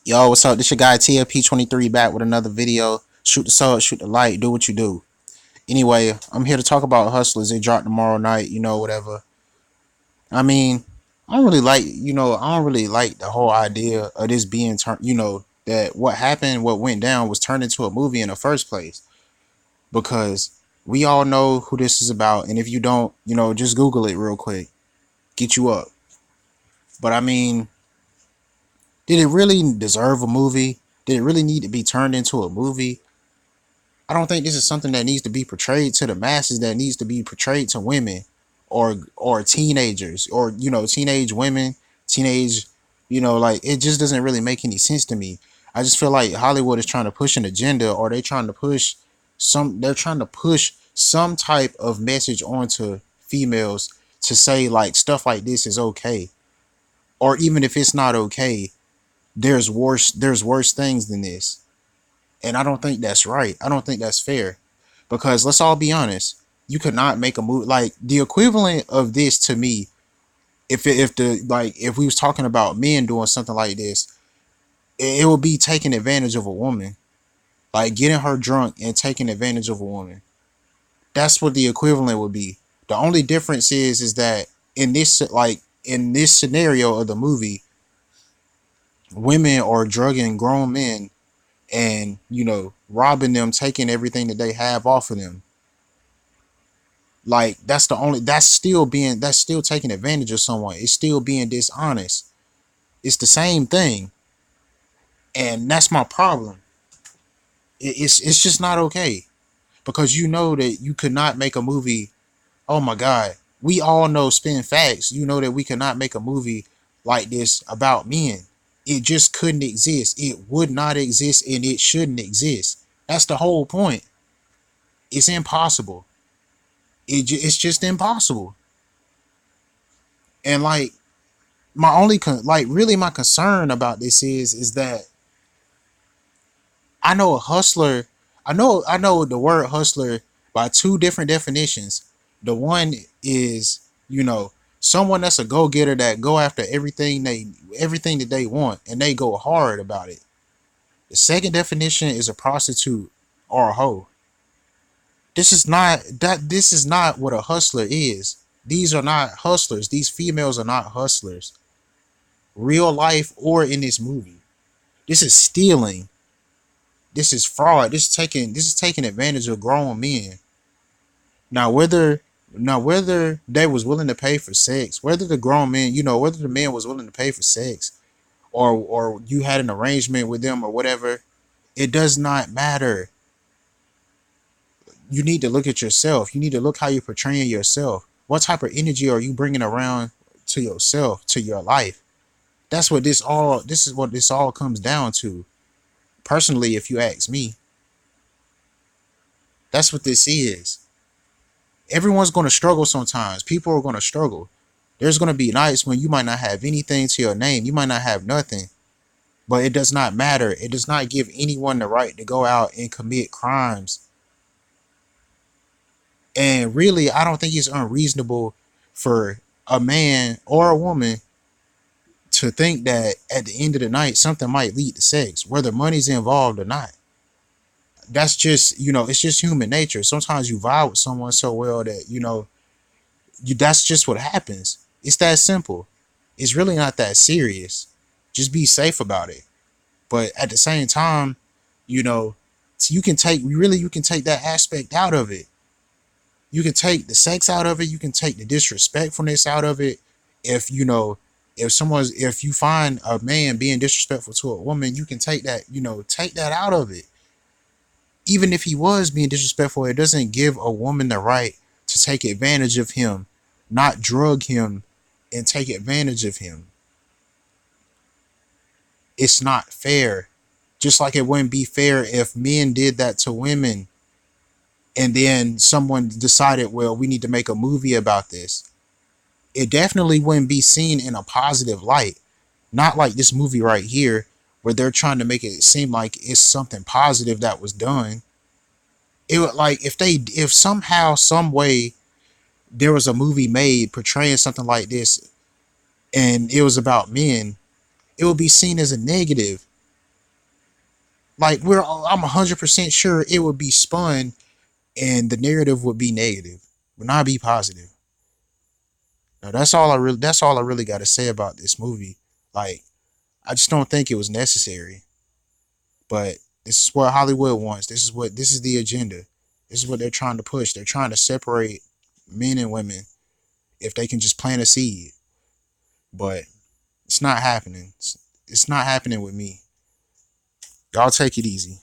Yo, what's up? This your guy TLP23 back with another video. Shoot the sub, shoot the like, do what you do. Anyway, I'm here to talk about Hustlers. They drop tomorrow night, whatever. I mean, I don't really like the whole idea of this being turned, that what happened, what went down was turned into a movie in the first place. Because we all know who this is about. And if you don't, just Google it real quick. Get you up. But I mean, did it really deserve a movie? Did it really need to be turned into a movie? I don't think this is something that needs to be portrayed to the masses, that needs to be portrayed to women or teenagers or teenage women, teenage, like it just doesn't really make any sense to me. I just feel like Hollywood is trying to push an agenda, or they're trying to push some type of message onto females to say like stuff like this is okay. Or even if it's not okay, there's worse things than this. And I don't think that's right. I don't think that's fair. Because let's all be honest, you could not make a movie like the equivalent of this to me. If we was talking about men doing something like this, it would be taking advantage of a woman, like getting her drunk and taking advantage of a woman. That's what the equivalent would be. The only difference is that in this scenario of the movie, women are drugging grown men and robbing them, taking everything that they have off of them. Like that's still taking advantage of someone. It's still being dishonest. It's the same thing. And that's my problem. It's just not okay. Because you know that you could not make a movie. Oh my god. We all know, spin facts. You know that we could not make a movie like this about men. It just couldn't exist. It would not exist and it shouldn't exist. That's the whole point. It's impossible. It's just impossible. And like my only really my concern about this is that I know a hustler. I know the word hustler by two different definitions. The one is someone that's a go getter that go after everything that they want and they go hard about it. The second definition is a prostitute or a hoe. This is not what a hustler is. These are not hustlers. These females are not hustlers. Real life or in this movie. This is stealing. This is fraud. This is taking advantage of grown men. Now whether they was willing to pay for sex, whether the grown men, whether the man was willing to pay for sex, or you had an arrangement with them or whatever, it does not matter. You need to look at yourself. You need to look how you're portraying yourself. What type of energy are you bringing around to yourself, to your life? This is what this all comes down to. Personally, if you ask me, that's what this is. Everyone's going to struggle sometimes. People are going to struggle. There's going to be nights when you might not have anything to your name. You might not have nothing. But it does not matter. It does not give anyone the right to go out and commit crimes. And really, I don't think it's unreasonable for a man or a woman to think that at the end of the night, something might lead to sex, whether money's involved or not. That's just, it's just human nature. Sometimes you vibe with someone so well that, that's just what happens. It's that simple. It's really not that serious. Just be safe about it. But at the same time, you know, you can take that aspect out of it. You can take the sex out of it. You can take the disrespectfulness out of it. If if you find a man being disrespectful to a woman, you can take that out of it. Even if he was being disrespectful, it doesn't give a woman the right to take advantage of him, not drug him and take advantage of him. It's not fair. Just like it wouldn't be fair if men did that to women and then someone decided, well, we need to make a movie about this. It definitely wouldn't be seen in a positive light. Not like this movie right here, where they're trying to make it seem like it's something positive that was done. It would like if somehow, some way there was a movie made portraying something like this and it was about men, it would be seen as a negative. Like I'm 100% sure it would be spun, and the narrative would be negative, would not be positive. Now that's all I really got to say about this movie. Like, I just don't think it was necessary. But this is what Hollywood wants. This is the agenda. This is what they're trying to push. They're trying to separate men and women if they can just plant a seed. But it's not happening. It's not happening with me. Y'all take it easy.